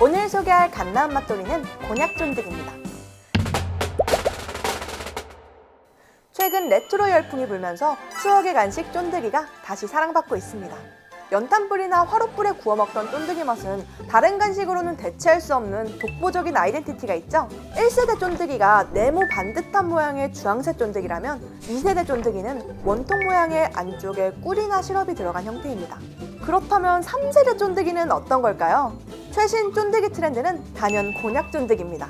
오늘 소개할 갓나온 맛돌이는 곤약 쫀득입니다. 최근 레트로 열풍이 불면서 추억의 간식 쫀득이가 다시 사랑받고 있습니다. 연탄불이나 화롯불에 구워 먹던 쫀득이 맛은 다른 간식으로는 대체할 수 없는 독보적인 아이덴티티가 있죠. 1세대 쫀득이가 네모 반듯한 모양의 주황색 쫀득이라면 2세대 쫀득이는 원통 모양의 안쪽에 꿀이나 시럽이 들어간 형태입니다. 그렇다면 3세대 쫀득이는 어떤 걸까요? 최신 쫀득이 트렌드는 단연 곤약 쫀득입니다.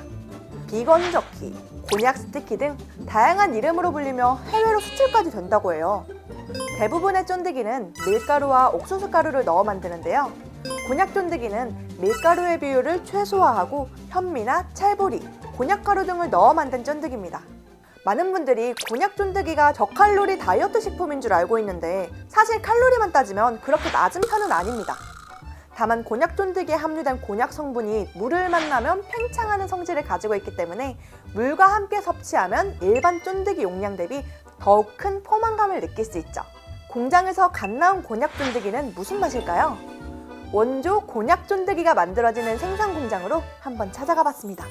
비건 저키, 곤약 스티키 등 다양한 이름으로 불리며 해외로 수출까지 된다고 해요. 대부분의 쫀득이는 밀가루와 옥수수 가루를 넣어 만드는데요. 곤약 쫀득이는 밀가루의 비율을 최소화하고 현미나 찰보리, 곤약가루 등을 넣어 만든 쫀득입니다. 많은 분들이 곤약 쫀득이가 저칼로리 다이어트 식품인 줄 알고 있는데 사실 칼로리만 따지면 그렇게 낮은 편은 아닙니다. 다만 곤약 쫀득이에 함유된 곤약 성분이 물을 만나면 팽창하는 성질을 가지고 있기 때문에 물과 함께 섭취하면 일반 쫀득이 용량 대비 더욱 큰 포만감을 느낄 수 있죠. 공장에서 갓 나온 곤약 쫀득이는 무슨 맛일까요? 원조 곤약 쫀득이가 만들어지는 생산 공장으로 한번 찾아가 봤습니다.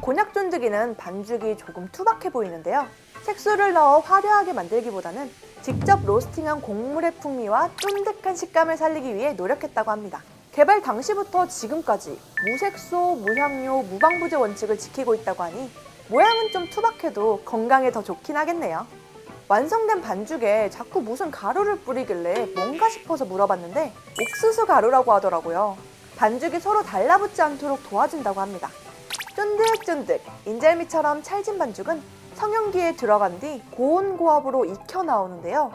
곤약 쫀득이는 반죽이 조금 투박해 보이는데요. 색소를 넣어 화려하게 만들기보다는 직접 로스팅한 곡물의 풍미와 쫀득한 식감을 살리기 위해 노력했다고 합니다. 개발 당시부터 지금까지 무색소, 무향료, 무방부제 원칙을 지키고 있다고 하니 모양은 좀 투박해도 건강에 더 좋긴 하겠네요. 완성된 반죽에 자꾸 무슨 가루를 뿌리길래 뭔가 싶어서 물어봤는데 옥수수 가루라고 하더라고요. 반죽이 서로 달라붙지 않도록 도와준다고 합니다. 쫀득쫀득, 인절미처럼 찰진 반죽은 성형기에 들어간 뒤 고온 고압으로 익혀 나오는데요.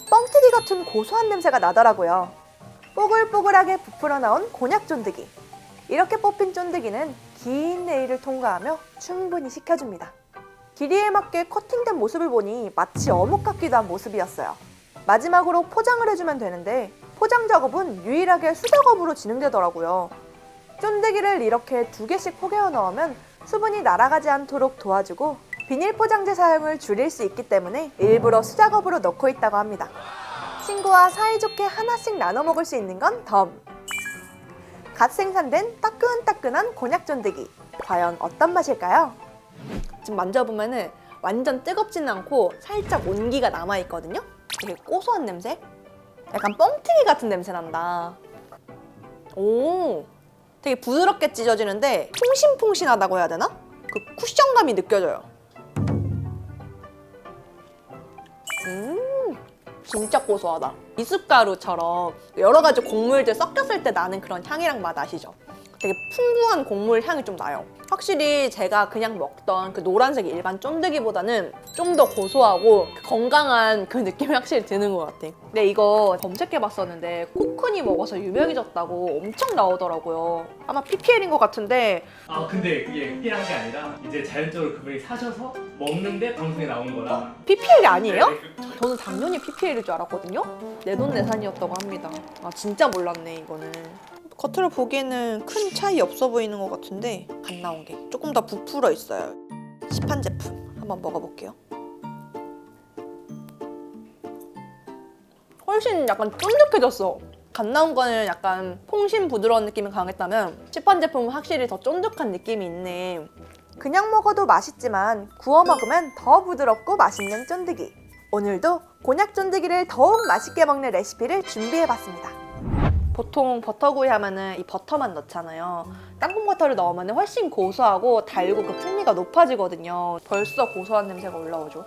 뻥튀기 같은 고소한 냄새가 나더라고요. 뽀글뽀글하게 부풀어 나온 곤약 쫀득이. 이렇게 뽑힌 쫀득이는 긴 레일을 통과하며 충분히 식혀줍니다. 길이에 맞게 커팅된 모습을 보니 마치 어묵 같기도 한 모습이었어요. 마지막으로 포장을 해주면 되는데 포장 작업은 유일하게 수작업으로 진행되더라고요. 쫀득이를 이렇게 2개씩 포개어 넣으면 수분이 날아가지 않도록 도와주고 비닐 포장재 사용을 줄일 수 있기 때문에 일부러 수작업으로 넣고 있다고 합니다. 친구와 사이좋게 하나씩 나눠 먹을 수 있는 건 덤! 갓 생산된 따끈따끈한 곤약 쫀득이 과연 어떤 맛일까요? 지금 만져보면은 완전 뜨겁지는 않고 살짝 온기가 남아있거든요? 되게 고소한 냄새? 약간 뻥튀기 같은 냄새 난다. 오, 되게 부드럽게 찢어지는데 퐁신퐁신하다고 해야 되나? 그 쿠션감이 느껴져요. 진짜 고소하다. 미숫가루처럼 여러 가지 곡물들 섞였을 때 나는 그런 향이랑 맛 아시죠? 되게 풍부한 곡물 향이 좀 나요. 확실히 제가 그냥 먹던 그 노란색 일반 쫀득이보다는 좀 더 고소하고 건강한 그 느낌이 확실히 드는 것 같아. 근데 이거 검색해봤었는데 코쿤이 먹어서 유명해졌다고 엄청 나오더라고요. 아마 PPL인 것 같은데 근데 그게 PPL한 게 아니라 이제 자연적으로 그분이 사셔서 먹는데 방송에 나온 거라. PPL이 아니에요? 네, 저는 당연히 PPL일 줄 알았거든요? 내돈내산이었다고 합니다. 아 진짜 몰랐네 이거는. 겉으로 보기에는 큰 차이 없어 보이는 것 같은데 갓 나온 게 조금 더 부풀어 있어요. 시판 제품 한번 먹어볼게요. 훨씬 약간 쫀득해졌어. 갓 나온 거는 약간 퐁신 부드러운 느낌이 강했다면 시판 제품은 확실히 더 쫀득한 느낌이 있네. 그냥 먹어도 맛있지만 구워 먹으면 더 부드럽고 맛있는 쫀득이. 오늘도 곤약 쫀득이를 더욱 맛있게 먹는 레시피를 준비해봤습니다. 보통 버터구이 하면은 이 버터만 넣잖아요. 땅콩 버터를 넣으면 훨씬 고소하고 달고 그 풍미가 높아지거든요. 벌써 고소한 냄새가 올라오죠.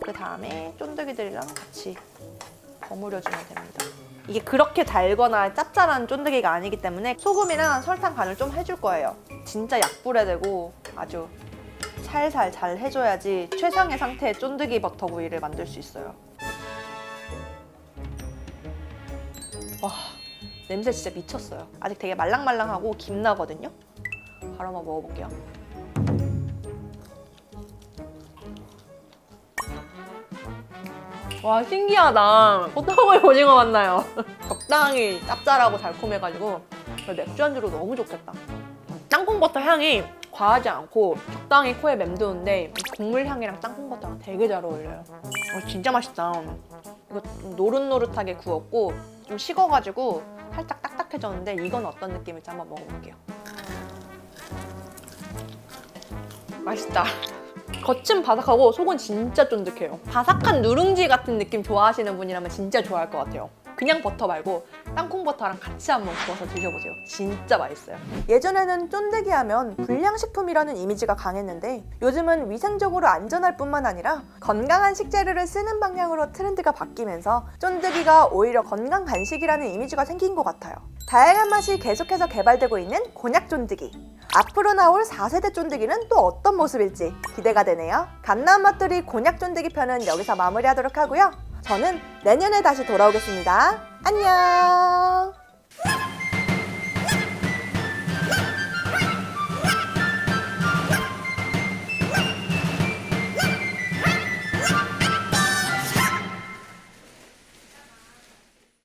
그 다음에 쫀득이들이랑 같이 버무려주면 됩니다. 이게 그렇게 달거나 짭짤한 쫀득이가 아니기 때문에 소금이랑 설탕 간을 좀 해줄 거예요. 진짜 약불에 대고 아주 살살 잘 해줘야지 최상의 상태의 쫀득이 버터구이를 만들 수 있어요. 와, 냄새 진짜 미쳤어요. 아직 되게 말랑말랑하고 김나거든요. 바로 한번 먹어볼게요. 와, 신기하다. 버터구이 오징어 맛나요. 적당히 짭짤하고 달콤해가지고 맥주 안주로 너무 좋겠다. 땅콩버터 향이 과하지 않고 적당히 코에 맴도는데 곡물 향이랑 땅콩버터랑 되게 잘 어울려요. 진짜 맛있다. 이거 좀 노릇노릇하게 구웠고 좀 식어가지고 살짝 딱딱해졌는데 이건 어떤 느낌일지 한번 먹어볼게요. 맛있다. 겉은 바삭하고 속은 진짜 쫀득해요. 바삭한 누룽지 같은 느낌 좋아하시는 분이라면 진짜 좋아할 것 같아요. 그냥 버터 말고 땅콩버터랑 같이 한번 구워서 드셔보세요. 진짜 맛있어요. 예전에는 쫀득이 하면 불량식품이라는 이미지가 강했는데 요즘은 위생적으로 안전할 뿐만 아니라 건강한 식재료를 쓰는 방향으로 트렌드가 바뀌면서 쫀득이가 오히려 건강 간식이라는 이미지가 생긴 것 같아요. 다양한 맛이 계속해서 개발되고 있는 곤약 쫀득이. 앞으로 나올 4세대 쫀득이는 또 어떤 모습일지 기대가 되네요. 갓나온 맛돌이 곤약 쫀득이 편은 여기서 마무리하도록 하고요. 저는 내년에 다시 돌아오겠습니다. 안녕!